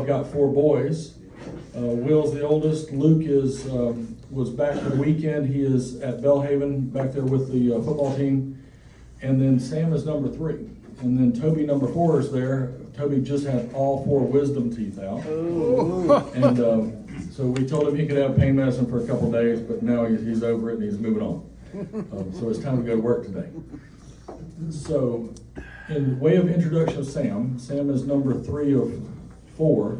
I've got 4 boys. Will's the oldest. Luke was back for the weekend. He is at Bellhaven back there with the football team. And then Sam is number 3. And then Toby, number 4, is there. Toby just had all 4 wisdom teeth out. And so we told him he could have pain medicine for a couple days, but now he's over it and he's moving on. So it's time to go to work today. So in way of introduction of Sam is number 3 of 4.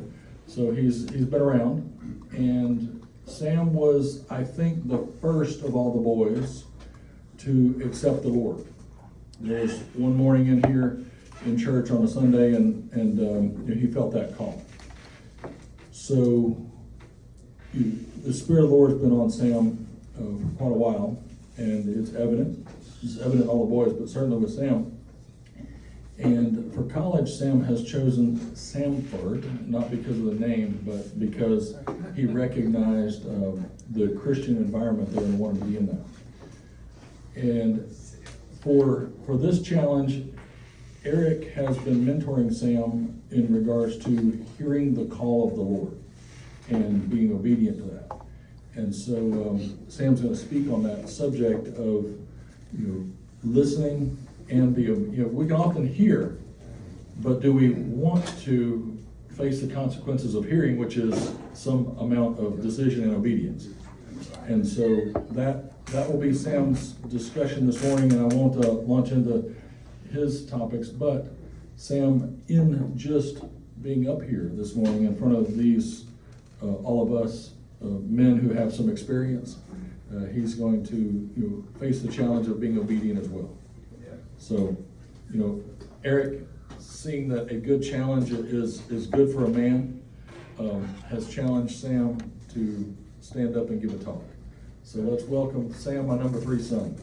So he's been around. And Sam was, I think, the first of all the boys to accept the Lord. There was one morning in here in church on a Sunday, and he felt that call. So the Spirit of the Lord has been on Sam for quite a while, and it's evident. It's evident in all the boys, but certainly with Sam. And for college, Sam has chosen Samford, not because of the name, but because he recognized the Christian environment there and wanted to be in that. And for this challenge, Eric has been mentoring Sam in regards to hearing the call of the Lord and being obedient to that. And so Sam's going to speak on that subject of listening and we can often hear, but do we want to face the consequences of hearing, which is some amount of decision and obedience? And so that will be Sam's discussion this morning, and I won't launch into his topics, but Sam, in just being up here this morning in front of these, all of us men who have some experience, he's going to face the challenge of being obedient as well. So, Eric, seeing that a good challenge is good for a man, has challenged Sam to stand up and give a talk. So let's welcome Sam, my number 3 son.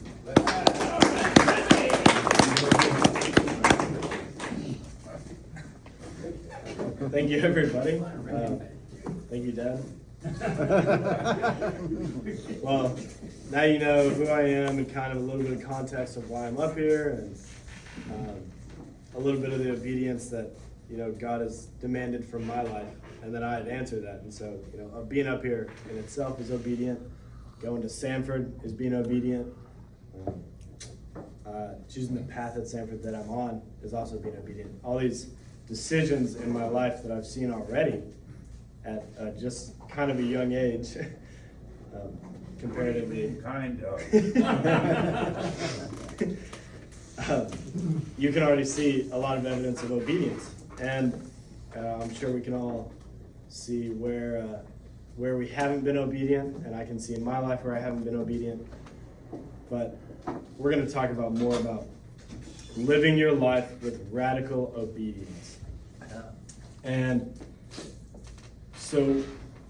Thank you, everybody. Thank you, Dad. Well, now you know who I am and kind of a little bit of context of why I'm up here, and a little bit of the obedience that God has demanded from my life, and then I had answered that. And so being up here in itself is obedient. Going to Sanford is being obedient. Choosing the path at Sanford that I'm on is also being obedient. All these decisions in my life that I've seen already at just kind of a young age, comparatively. You can already see a lot of evidence of obedience, and I'm sure we can all see where we haven't been obedient, and I can see in my life where I haven't been obedient. But we're going to talk more about living your life with radical obedience. And so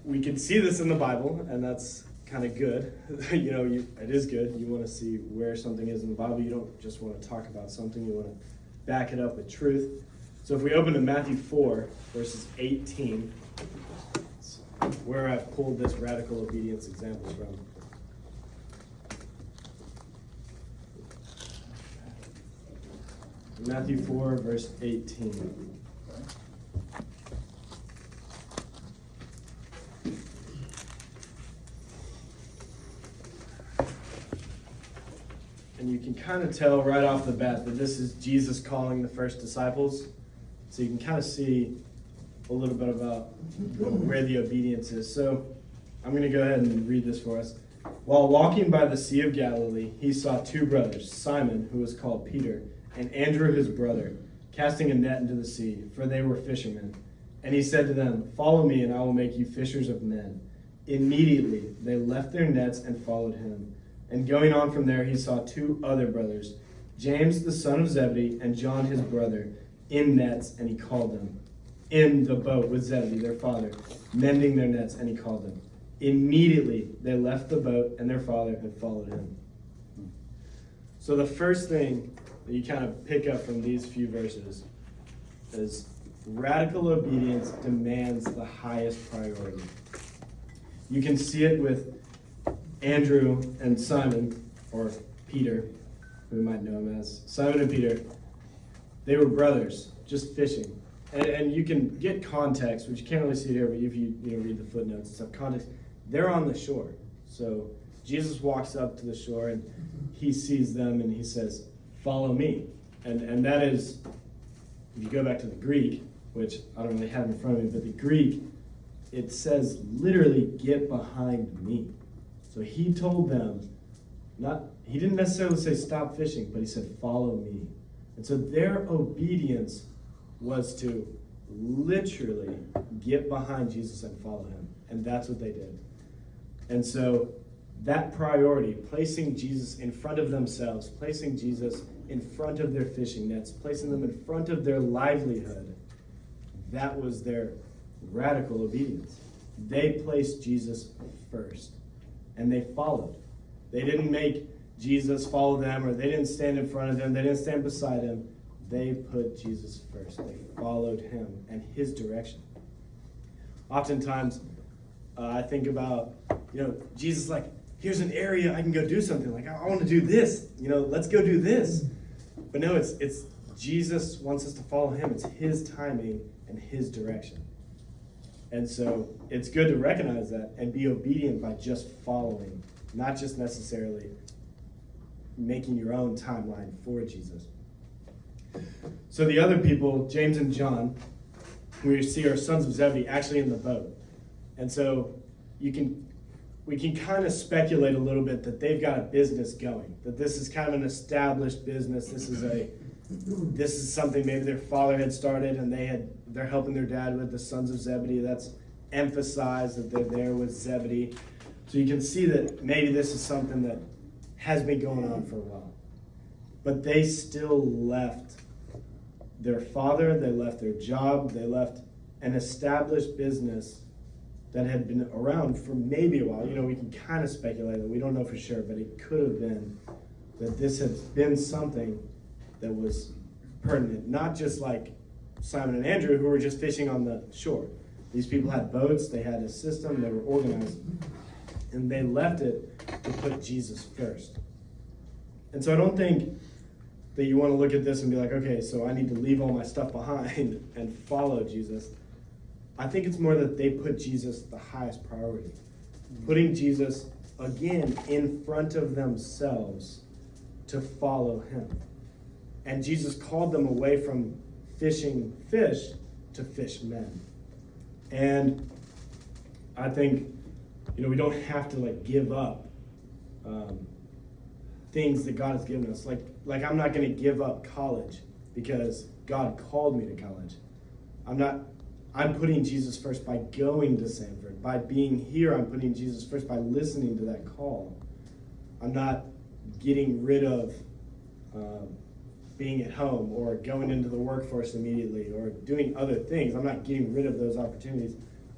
we can see this in the Bible, and that's kind of good. It is good. You want to see where something is in the Bible. You don't just want to talk about something. You want to back it up with truth. So if we open to Matthew 4, verses 18, where I pulled this radical obedience example from. Matthew 4, verse 18. And you can kind of tell right off the bat that this is Jesus calling the first disciples. So you can kind of see a little bit about where the obedience is. So I'm going to go ahead and read this for us. While walking by the Sea of Galilee, he saw 2 brothers, Simon, who was called Peter, and Andrew his brother, casting a net into the sea, for they were fishermen. And he said to them, "Follow me, and I will make you fishers of men." Immediately they left their nets and followed him. And going on from there, he saw 2 other brothers, James the son of Zebedee and John his brother, in nets, and he called them. In the boat with Zebedee, their father, mending their nets, and he called them. Immediately they left the boat and their father and followed him. So the first thing that you kind of pick up from these few verses is radical obedience demands the highest priority. You can see it with Andrew and Simon, or Peter, who we might know him as. Simon and Peter, they were brothers, just fishing. and you can get context, which you can't really see it here, but if you read the footnotes and stuff, context, they're on the shore. So Jesus walks up to the shore and he sees them and he says, "Follow me." And that is, if you go back to the Greek, which I don't really have in front of me, but the Greek, it says literally, "Get behind me." So he told them, he didn't necessarily say stop fishing, but he said, "Follow me." And so their obedience was to literally get behind Jesus and follow him. And that's what they did. And so that priority, placing Jesus in front of themselves, placing Jesus in front of their fishing nets, placing them in front of their livelihood, that was their radical obedience. They placed Jesus first, and they followed. They didn't make Jesus follow them, or they didn't stand in front of him, they didn't stand beside him. They put Jesus first. They followed him and his direction. Oftentimes, I think about, Jesus like, here's an area I can go do something. Like, I want to do this. Let's go do this. But no, it's Jesus wants us to follow him. It's his timing and his direction. And so it's good to recognize that and be obedient by just following, not just necessarily making your own timeline for Jesus. So the other people, James and John, we see are sons of Zebedee actually in the boat. And so we can kind of speculate a little bit that they've got a business going, that this is kind of an established business. This is something maybe their father had started and they're helping their dad with, the sons of Zebedee. That's emphasized that they're there with Zebedee. So you can see that maybe this is something that has been going on for a while. But they still left their father, they left their job, they left an established business that had been around for maybe a while. We can kind of speculate that we don't know for sure, but it could have been that this had been something that was pertinent, not just like Simon and Andrew, who were just fishing on the shore. These people had boats, they had a system, they were organized, and they left it to put Jesus first. And so I don't think that you want to look at this and be like, okay, so I need to leave all my stuff behind and follow Jesus. I think it's more that they put Jesus the highest priority. Putting Jesus, again, in front of themselves to follow him. And Jesus called them away from fishing fish to fish men. And I think, we don't have to give up things that God has given us. Like I'm not going to give up college because God called me to college. I'm putting Jesus first by going to Sanford. By being here, I'm putting Jesus first by listening to that call. I'm not getting rid of being at home or going into the workforce immediately or doing other things. I'm not getting rid of those opportunities.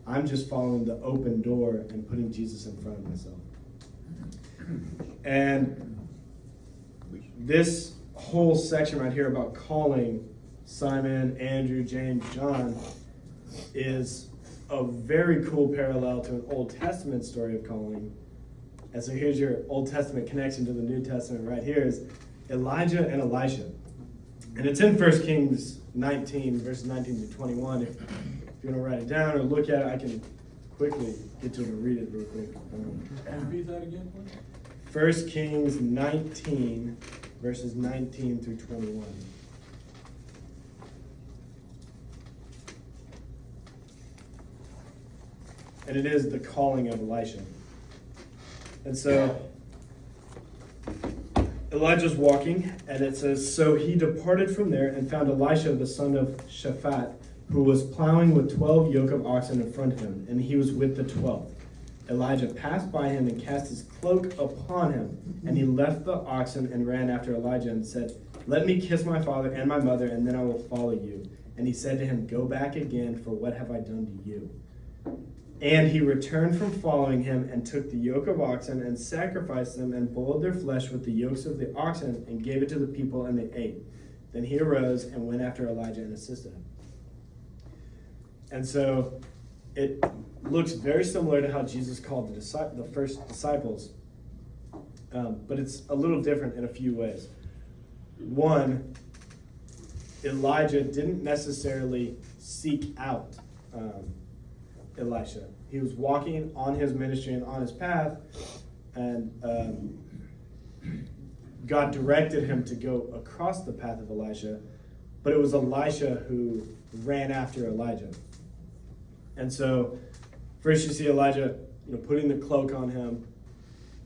I'm just following the open door and putting Jesus in front of myself. And this whole section right here about calling Simon, Andrew, James, John is a very cool parallel to an Old Testament story of calling. And so here's your Old Testament connection to the New Testament right here is Elijah and Elisha. And it's in 1 Kings 19, verses 19 to 21. If you want to write it down or look at it, I can quickly get to it and read it real quick. Repeat that again, please. 1 Kings 19, verses 19 through 21. And it is the calling of Elisha. And so Elijah's walking, and it says, "So he departed from there and found Elisha the son of Shaphat, who was plowing with 12 yoke of oxen in front of him, and he was with the 12th. Elijah passed by him and cast his cloak upon him, and he left the oxen and ran after Elijah and said, 'Let me kiss my father and my mother, and then I will follow you.' And he said to him, 'Go back again, for what have I done to you?' And he returned from following him and took the yoke of oxen and sacrificed them and boiled their flesh with the yokes of the oxen and gave it to the people, and they ate. Then he arose and went after Elijah and assisted him." And so it looks very similar to how Jesus called the first disciples, but it's a little different in a few ways. One, Elijah didn't necessarily seek out Elisha. He was walking on his ministry and on his path, and God directed him to go across the path of Elisha, but it was Elisha who ran after Elijah. And so, first you see Elijah, putting the cloak on him,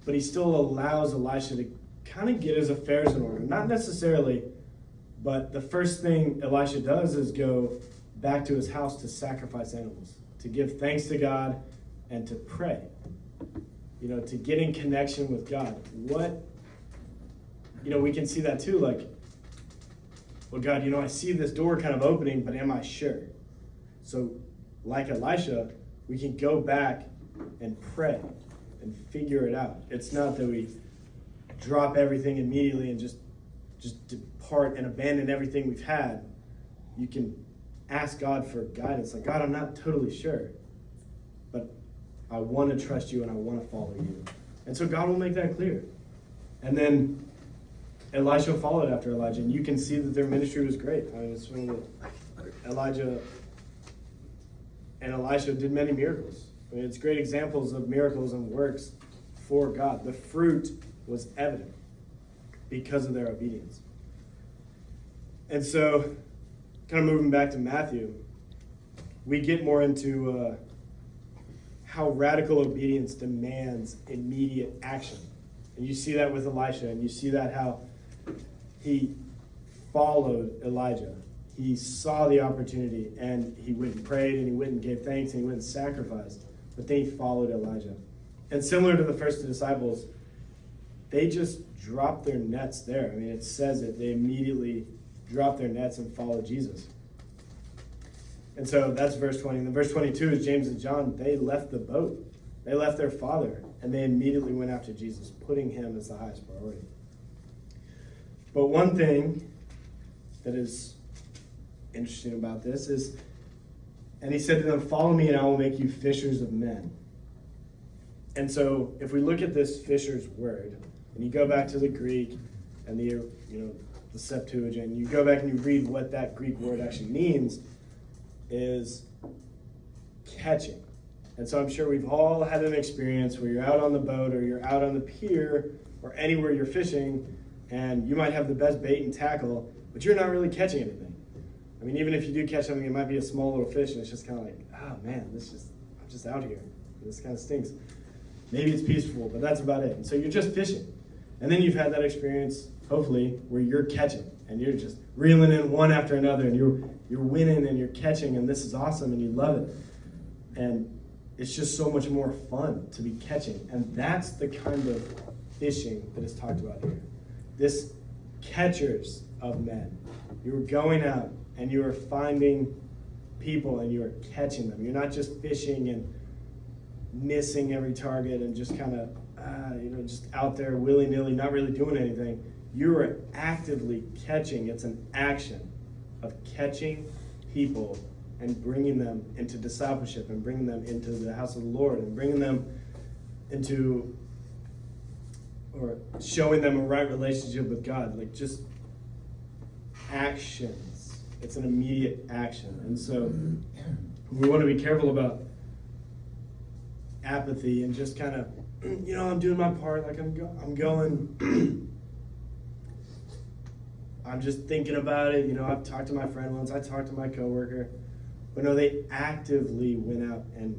but he still allows Elisha to kind of get his affairs in order. Not necessarily, but the first thing Elisha does is go back to his house to sacrifice animals, to give thanks to God, and to pray. To get in connection with God. We can see that too, like, well, God, I see this door kind of opening, but am I sure? So, like Elisha, we can go back and pray and figure it out. It's not that we drop everything immediately and just depart and abandon everything we've had. You can ask God for guidance. Like, God, I'm not totally sure, but I want to trust you and I want to follow you. And so God will make that clear. And then Elisha followed after Elijah, and you can see that their ministry was great. I mean, it's one of Elijah and Elisha did many miracles. I mean, it's great examples of miracles and works for God. The fruit was evident because of their obedience. And so, kind of moving back to Matthew, we get more into how radical obedience demands immediate action. And you see that with Elisha, and you see that how he followed Elijah. He saw the opportunity, and he went and prayed, and he went and gave thanks, and he went and sacrificed. But then he followed Elijah. And similar to the first disciples, they just dropped their nets there. I mean, it says it. They immediately dropped their nets and followed Jesus. And so that's verse 20. And then verse 22 is James and John. They left the boat. They left their father, and they immediately went after Jesus, putting him as the highest priority. But one thing that is interesting about this is, and he said to them, "Follow me, and I will make you fishers of men." And so if we look at this fisher's word, and you go back to the Greek and the Septuagint, and you go back and you read what that Greek word actually means, is catching. And so I'm sure we've all had an experience where you're out on the boat or you're out on the pier or anywhere you're fishing, and you might have the best bait and tackle, but you're not really catching anything. I mean, even if you do catch something, it might be a small little fish, and it's just kind of like, oh man, I'm just out here. This kind of stinks. Maybe it's peaceful, but that's about it. And so you're just fishing. And then you've had that experience, hopefully, where you're catching, and you're just reeling in one after another, and you're winning and you're catching, and this is awesome, and you love it. And it's just so much more fun to be catching. And that's the kind of fishing that is talked about here. This catchers of men. You are going out and you are finding people and you are catching them. You're not just fishing and missing every target and just kind of, just out there willy-nilly, not really doing anything. You are actively catching. It's an action of catching people and bringing them into discipleship and bringing them into the house of the Lord and bringing them into, or showing them a right relationship with God. Like, just actions. It's an immediate action. And so we want to be careful about apathy and just kind of, I'm doing my part, like I'm going, I'm just thinking about it. I've talked to my friend once, I talked to my coworker, but no, they actively went out and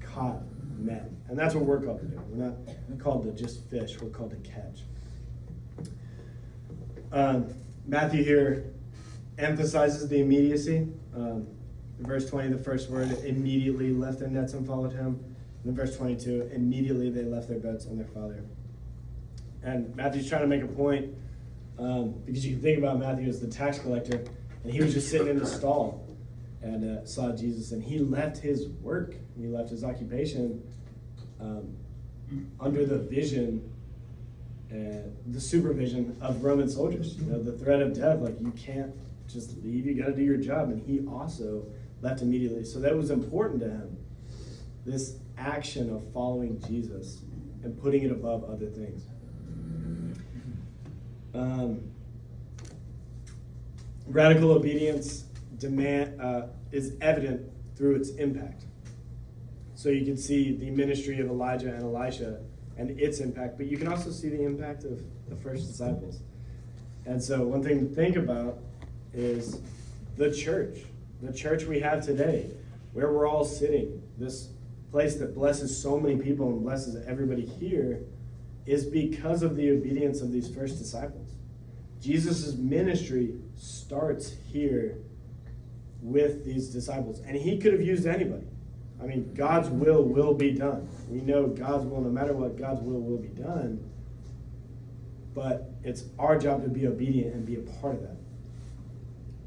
caught men. And that's what we're called to do. We're not called to just fish, we're called to catch. Matthew here emphasizes the immediacy. In verse 20, the first word, immediately left their nets and followed him. And in verse 22, immediately they left their boats and their father. And Matthew's trying to make a point, because you can think about Matthew as the tax collector, and he was just sitting in the stall and saw Jesus, and he left his work, he left his occupation under the vision, the supervision of Roman soldiers. The threat of death, like, you can't just leave, you got to do your job. And he also left immediately. So that was important to him, this action of following Jesus and putting it above other things. Radical obedience is evident through its impact. So you can see the ministry of Elijah and Elisha and its impact, but you can also see the impact of the first disciples. And so one thing to think about is the church we have today, where we're all sitting, this place that blesses so many people and blesses everybody here, is because of the obedience of these first disciples. Jesus' ministry starts here with these disciples, and he could have used anybody. I mean, God's will be done. We know God's will, no matter what, God's will be done. But it's our job to be obedient and be a part of that.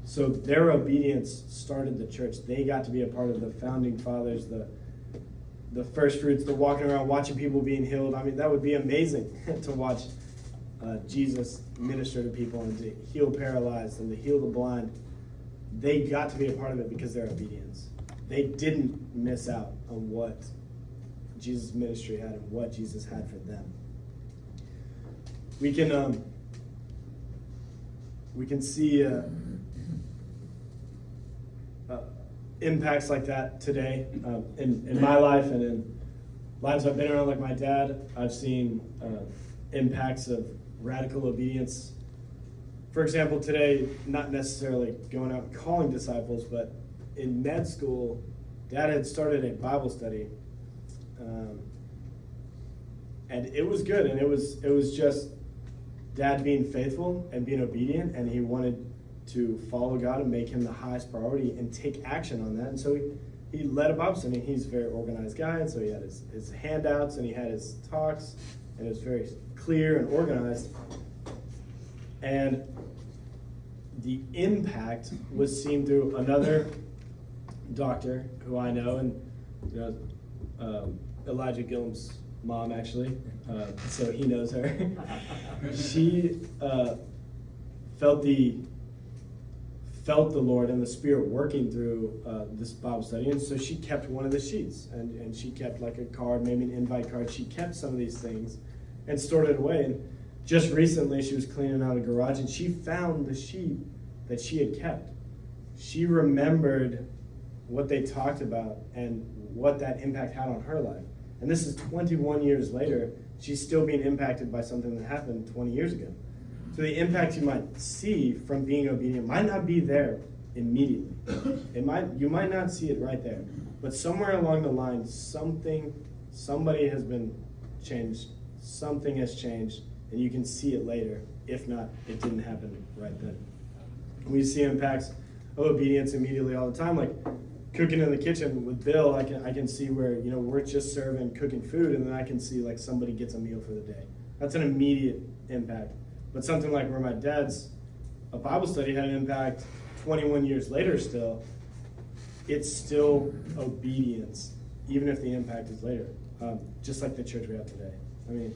So their obedience started the church. They got to be a part of the founding fathers, the first fruits, the walking around, watching people being healed. I mean, that would be amazing to watch Jesus minister to people and to heal paralyzed and to heal the blind. They got to be a part of it because of their obedience. They didn't miss out on what Jesus' ministry had and what Jesus had for them. We can see impacts like that today in my life and in lives I've been around, like my dad. I've seen impacts of radical obedience. For example, today, not necessarily going out and calling disciples, but in med school, Dad had started a Bible study, and it was good, and it was just Dad being faithful and being obedient, and he wanted to follow God and make him the highest priority and take action on that. And so he led a Bible study. He's a very organized guy, and so he had his handouts and he had his talks, and it was very clear and organized. And the impact was seen through another doctor who I know, and Elijah Gillum's mom, actually, so he knows her. She felt the Lord and the Spirit working through this Bible study, and so she kept one of the sheets, and she kept like a card, maybe an invite card. She kept some of these things and stored it away. And just recently, she was cleaning out a garage, and she found the sheet that she had kept. She remembered what they talked about and what that impact had on her life. And this is 21 years later. She's still being impacted by something that happened 20 years ago. So the impact you might see from being obedient might not be there immediately. You might not see it right there. But somewhere along the line, somebody has been changed. Something has changed, and you can see it later. If not, it didn't happen right then. We see impacts of obedience immediately all the time, like cooking in the kitchen with Bill. I can see where we're just serving cooking food, and then I can see like somebody gets a meal for the day. That's an immediate impact. But something like where my dad's a Bible study had an impact 21 years later still, it's still obedience, even if the impact is later. Just like the church we have today. I mean,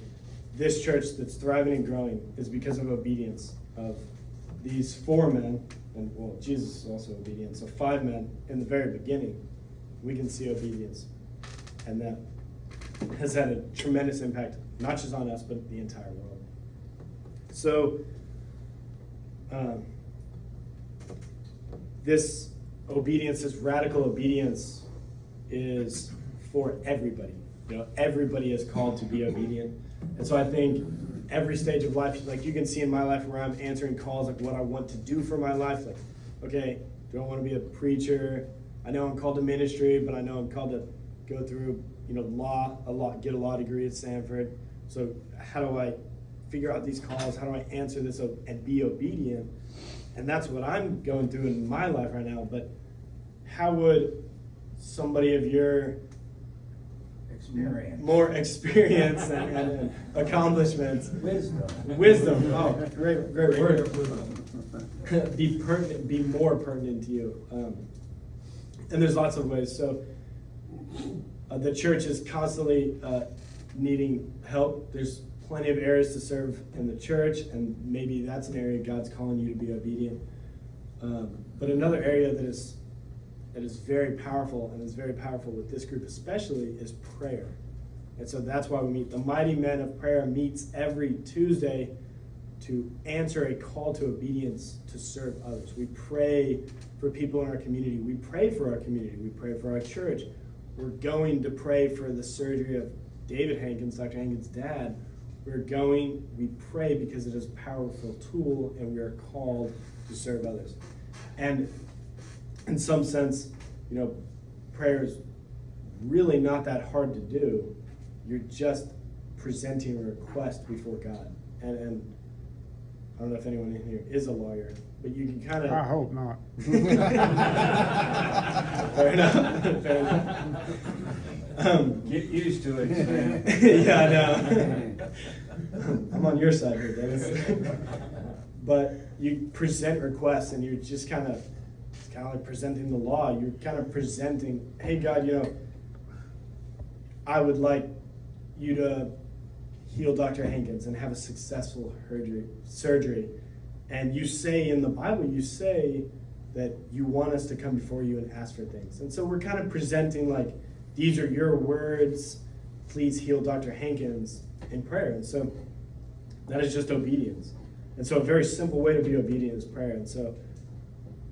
this church that's thriving and growing is because of obedience of these 4 men, and well, Jesus is also obedient, so 5 men in the very beginning. We can see obedience, and that has had a tremendous impact, not just on us, but the entire world. So, this obedience, this radical obedience, is for everybody. Everybody is called to be obedient. And so I think every stage of life, like you can see in my life where I'm answering calls, like what I want to do for my life. Like, okay, do I want to be a preacher? I know I'm called to ministry, but I know I'm called to go through, law, get a law degree at Stanford. So how do I figure out these calls? How do I answer this and be obedient? And that's what I'm going through in my life right now. But how would somebody of your more experience and accomplishments, wisdom, oh, great word, be pertinent, be more pertinent to you? And there's lots of ways. So the church is constantly needing help. There's plenty of areas to serve in the church, and maybe that's an area God's calling you to be obedient. But another area that is very powerful, and is very powerful with this group especially, is prayer. And so that's why we meet. The Mighty Men of Prayer meets every Tuesday to answer a call to obedience to serve others. We pray for people in our community. We pray for our community. We pray for our church. We're going to pray for the surgery of David Hankins, Dr. Hankins' dad. We pray because it is a powerful tool, and we are called to serve others. And in some sense, prayer is really not that hard to do. You're just presenting a request before God. And I don't know if anyone in here is a lawyer, but you can kind of... I hope not. Fair enough. Fair enough. Get used to it, man. Yeah, I know. I'm on your side here, Dennis. But you present requests, and you're just it's kind of like presenting the law. You're kind of presenting, hey, God, I would like you to heal Dr. Hankins and have a successful surgery. And you say in the Bible, you say that you want us to come before you and ask for things. And so we're kind of presenting like, these are your words, please heal Dr. Hankins in prayer. And so that is just obedience. And so a very simple way to be obedient is prayer. And so,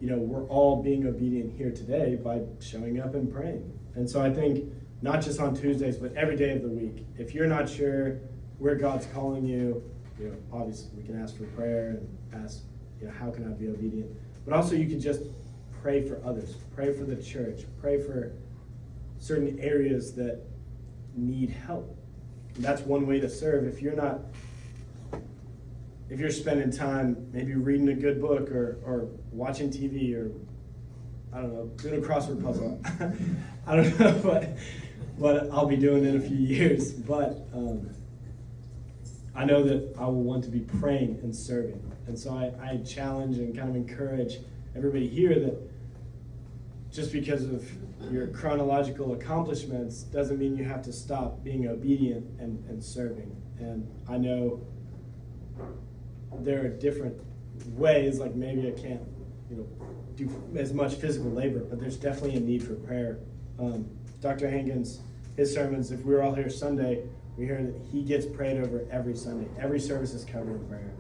we're all being obedient here today by showing up and praying. And so I think not just on Tuesdays, but every day of the week, if you're not sure where God's calling you, obviously we can ask for prayer and ask, how can I be obedient? But also you can just pray for others, pray for the church, pray for certain areas that need help. And that's one way to serve. If you're spending time maybe reading a good book or watching TV or, I don't know, doing a crossword puzzle. I don't know what I'll be doing in a few years. But I know that I will want to be praying and serving. And so I challenge and kind of encourage everybody here that just because of your chronological accomplishments doesn't mean you have to stop being obedient and serving. And I know there are different ways, like maybe I can't, do as much physical labor, but there's definitely a need for prayer. Dr. Hankins, his sermons, if we were all here Sunday, we hear that he gets prayed over every Sunday. Every service is covered in prayer.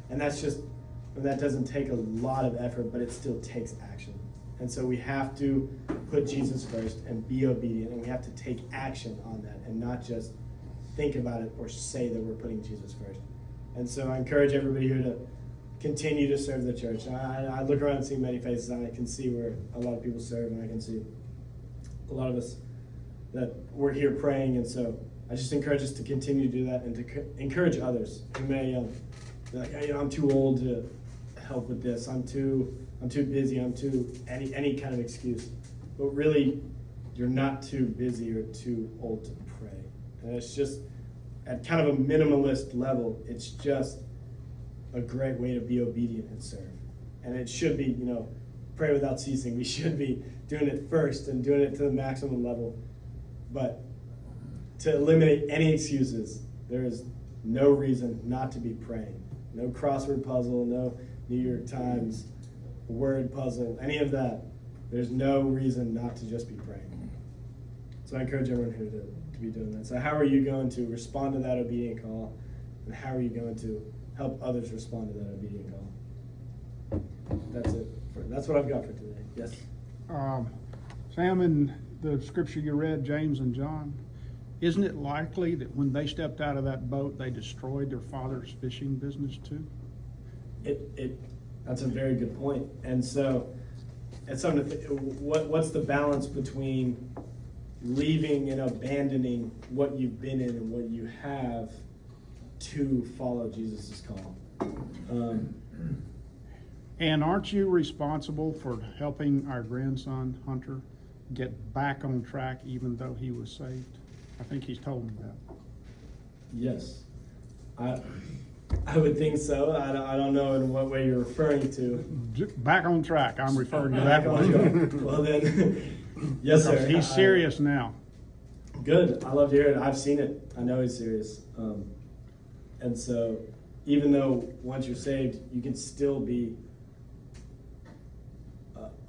And that doesn't take a lot of effort, but it still takes action. And so we have to put Jesus first and be obedient, and we have to take action on that and not just think about it or say that we're putting Jesus first. And so I encourage everybody here to continue to serve the church. I look around and see many faces, and I can see where a lot of people serve, and I can see a lot of us that we're here praying. And so I just encourage us to continue to do that and to encourage others who may be like, I'm too old to help with this. I'm too busy. I'm too any kind of excuse. But really, you're not too busy or too old to pray. And it's just at kind of a minimalist level, it's just a great way to be obedient and serve. And it should be, pray without ceasing. We should be doing it first and doing it to the maximum level. But to eliminate any excuses, there is no reason not to be praying. No crossword puzzle, no New York Times word puzzle, any of that. There's no reason not to just be praying. So I encourage everyone here to be doing that. So how are you going to respond to that obedient call? And how are you going to help others respond to that obedient call? That's it. That's what I've got for today. Yes? Sam, in the scripture you read, James and John, isn't it likely that when they stepped out of that boat, they destroyed their father's fishing business too? That's a very good point. And so it's something to what's the balance between leaving and abandoning what you've been in and what you have to follow Jesus' call? And aren't you responsible for helping our grandson, Hunter, get back on track even though he was saved? I think he's told me that. Yes. I would think so. I don't know in what way you're referring to. Back on track, I'm referring to Back that on one. track. Well then, yes sir. He's serious now. Good. I love to hear it. I've seen it. I know he's serious. And so even though once you're saved, you can still be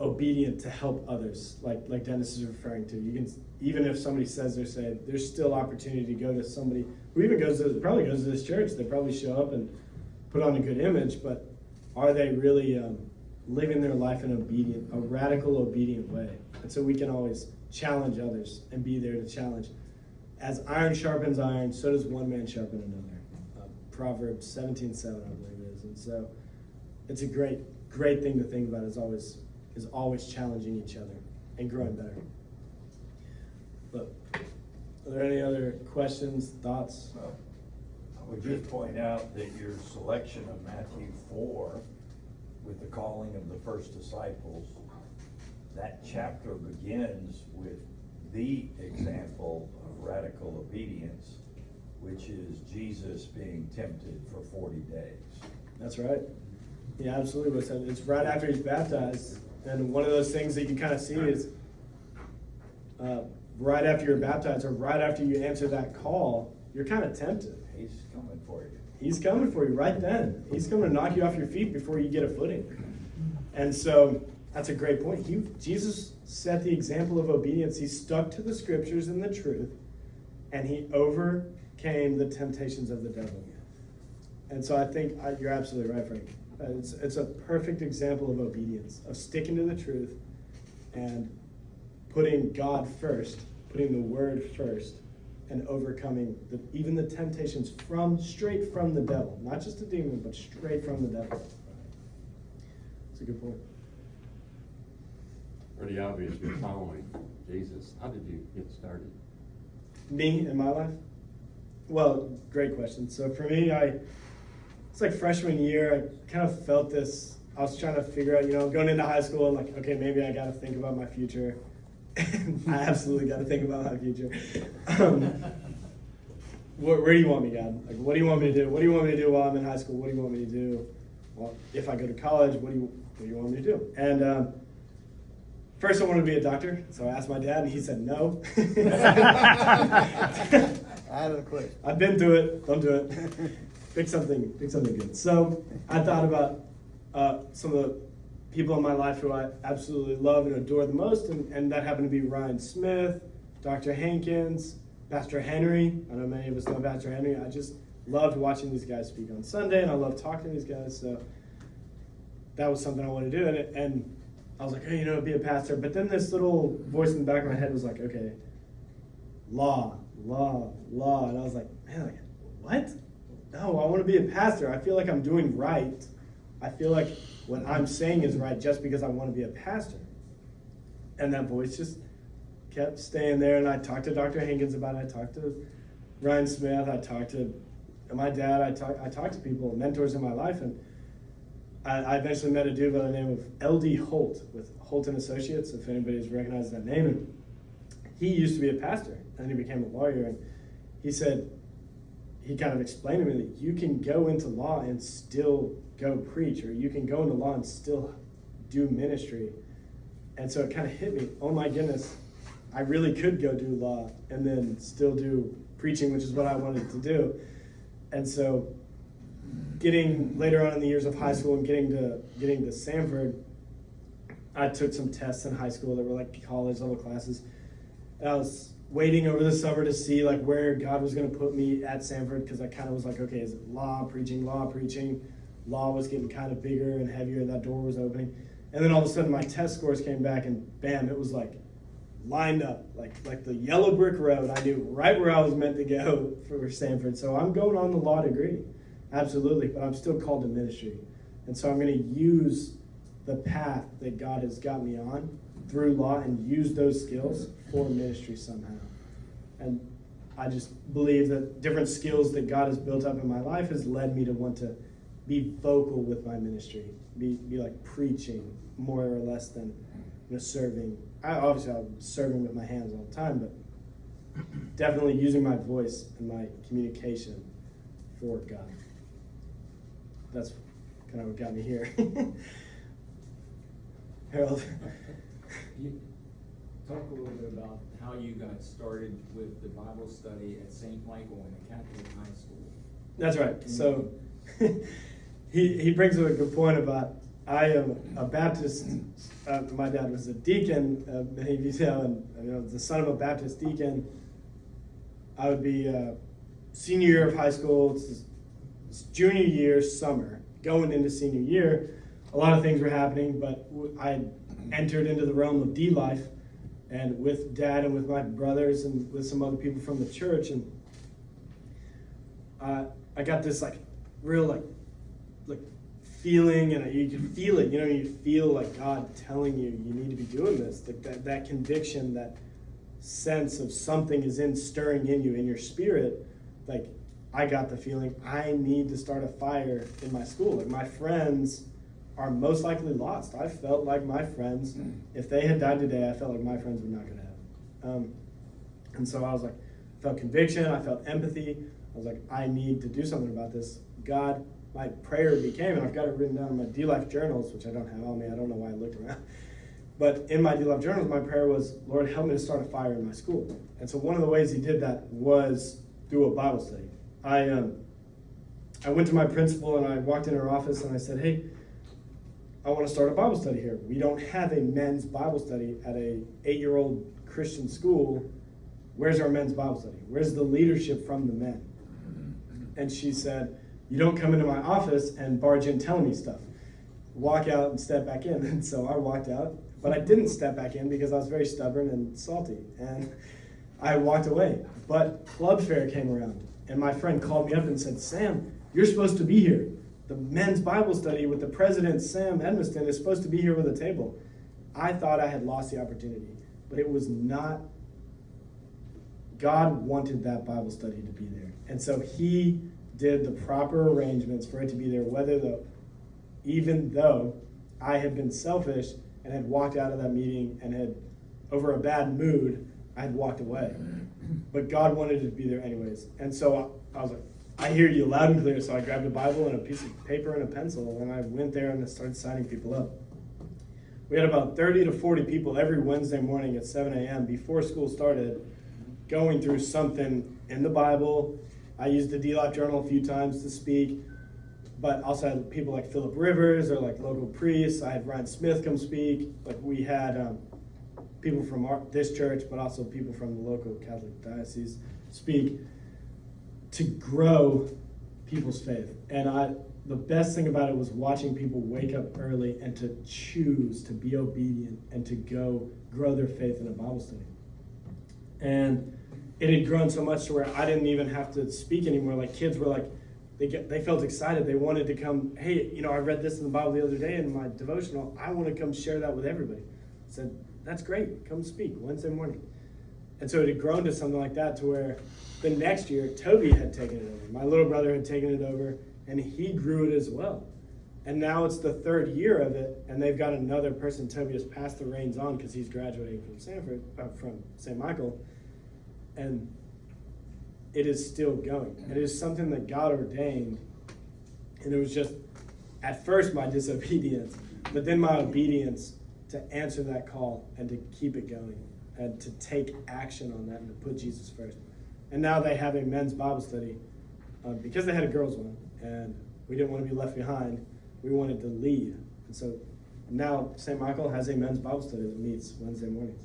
obedient to help others, like Dennis is referring to. You can, even if somebody says they're saved, there's still opportunity to go to somebody who even probably goes to this church. They probably show up and put on a good image, but are they really living their life in a radical, obedient way? And so we can always challenge others and be there to challenge. As iron sharpens iron, so does one man sharpen another. Proverbs 17:7, I believe it is. And so it's a great thing to think about, is always challenging each other and growing better. But are there any other questions, thoughts? Well, I would just point out that your selection of Matthew 4 with the calling of the first disciples, that chapter begins with the example of radical obedience, which is Jesus being tempted for 40 days. That's right. Yeah, absolutely. It's right after he's baptized. And one of those things that you kind of see is right after you're baptized, or right after you answer that call, you're kind of tempted. He's coming for you. He's coming for you right then. He's coming to knock you off your feet before you get a footing. And so that's a great point. Jesus set the example of obedience. He stuck to the scriptures and the truth, and he overcame the temptations of the devil. And so I think you're absolutely right, Frank. It's a perfect example of obedience, of sticking to the truth and putting God first, putting the word first, and overcoming even the temptations straight from the devil. Not just a demon, but straight from the devil. That's a good point. Pretty obvious you're following Jesus. How did you get started? Me in my life? Well, great question. So for me, it's like freshman year, I kind of felt this. I was trying to figure out, going into high school, I'm like, okay, maybe I got to think about my future. I absolutely got to think about my future. Where do you want me, God? Like, what do you want me to do? What do you want me to do while I'm in high school? What do you want me to do? Well, if I go to college, what do you want me to do? And first I wanted to be a doctor, so I asked my dad, and he said no. Out of the quick. I've been through it. Don't do it. Pick something good. So I thought about some of the people in my life who I absolutely love and adore the most, and that happened to be Ryan Smith, Dr. Hankins, Pastor Henry. I know many of us know Pastor Henry. I just loved watching these guys speak on Sunday, and I love talking to these guys. So that was something I wanted to do, and I was like, hey, be a pastor. But then this little voice in the back of my head was like, okay, law. And I was like, man, what? No, I want to be a pastor. I feel like I'm doing right. I feel like what I'm saying is right just because I want to be a pastor. And that voice just kept staying there. And I talked to Dr. Hankins about it. I talked to Ryan Smith. I talked to my dad. I talked to people, mentors in my life. And I eventually met a dude by the name of L.D. Holt with Holt & Associates, if anybody's recognized that name. And he used to be a pastor, and then he became a lawyer. And he said, he kind of explained to me that you can go into law and still go preach, or you can go into law and still do ministry. And so it kind of hit me, oh my goodness, I really could go do law and then still do preaching, which is what I wanted to do. And so getting later on in the years of high school and getting to Samford, I took some tests in high school that were like college level classes. And I was waiting over the summer to see like where God was going to put me at Samford, because I kind of was like, okay, is it law preaching? Law was getting kind of bigger and heavier, and that door was opening. And then all of a sudden my test scores came back, and bam, it was like lined up, like the yellow brick road. I knew right where I was meant to go for Samford. So I'm going on the law degree, absolutely, but I'm still called to ministry. And so I'm going to use the path that God has got me on through law and use those skills for ministry somehow. And I just believe that different skills that God has built up in my life has led me to want to be vocal with my ministry, be like preaching more or less than serving. I'm serving with my hands all the time, but definitely using my voice and my communication for God. That's kind of what got me here. Harold. You talk a little bit about how you got started with the Bible study at St. Michael in a Catholic high school. That's right. So he brings up a good point about I am a Baptist. My dad was a deacon, many of you know, and the son of a Baptist deacon. I would be senior year of high school. It's it's junior year, summer, going into senior year, a lot of things were happening, but I entered into the realm of D life, and with Dad and with my brothers and with some other people from the church, and I got this like real like feeling, and you can feel it. You feel like God telling you need to be doing this. Like that conviction, that sense of something is stirring in you in your spirit. Like I got the feeling I need to start a fire in my school. Like my friends are most likely lost. I felt like my friends, if they had died today, I felt like my friends were not going to heaven. And so I was like, I felt conviction, I felt empathy. I was like, I need to do something about this. God, my prayer became, and I've got it written down in my D-Life journals, which I don't have on me. I don't know why I looked around. But in my D-Life journals, my prayer was, Lord, help me to start a fire in my school. And so one of the ways he did that was through a Bible study. I went to my principal and I walked in her office and I said, hey, I want to start a Bible study here. We don't have a men's Bible study at a 8-year-old Christian school. Where's our men's Bible study? Where's the leadership from the men? And she said, you don't come into my office and barge in telling me stuff. Walk out and step back in. And so I walked out, but I didn't step back in because I was very stubborn and salty. And I walked away. But club fair came around, and my friend called me up and said, Sam, you're supposed to be here. The men's Bible study with the president, Sam Edmiston, is supposed to be here with a table. I thought I had lost the opportunity, but it was not. God wanted that Bible study to be there. And so he did the proper arrangements for it to be there, even though I had been selfish and had walked out of that meeting and had, over a bad mood, I had walked away. But God wanted it to be there anyways. And so I was like, I hear you loud and clear. So I grabbed a Bible and a piece of paper and a pencil, and I went there and I started signing people up. We had about 30 to 40 people every Wednesday morning at 7 a.m. before school started, going through something in the Bible. I used the D-Life Journal a few times to speak, but also had people like Philip Rivers or like local priests. I had Ryan Smith come speak. Like we had people from this church, but also people from the local Catholic diocese speak to grow people's faith. And the best thing about it was watching people wake up early and to choose to be obedient and to go grow their faith in a Bible study. And it had grown so much to where I didn't even have to speak anymore. Like kids were like, they felt excited. They wanted to come, hey, I read this in the Bible the other day in my devotional. I want to come share that with everybody. I said, that's great. Come speak Wednesday morning. And so it had grown to something like that to where the next year, Toby had taken it over. My little brother had taken it over, and he grew it as well. And now it's the 3rd year of it, and they've got another person. Toby has passed the reins on because he's graduating from St. Michael. And it is still going. And it is something that God ordained. And it was just, at first, my disobedience, but then my obedience to answer that call and to keep it going and to take action on that and to put Jesus first. And now they have a men's Bible study because they had a girls' one, and we didn't want to be left behind. We wanted to lead. And so now St. Michael has a men's Bible study that meets Wednesday mornings.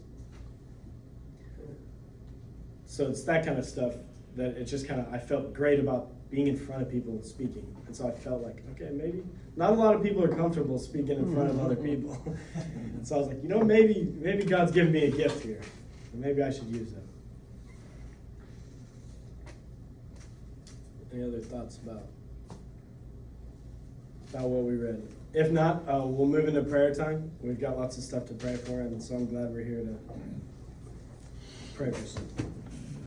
So it's that kind of stuff that it just I felt great about being in front of people and speaking. And so I felt like, okay, maybe not a lot of people are comfortable speaking in front of other people. And so I was like, maybe God's giving me a gift here. And maybe I should use that. Any other thoughts about what we read? If not, we'll move into prayer time. We've got lots of stuff to pray for, and so I'm glad we're here to pray for some.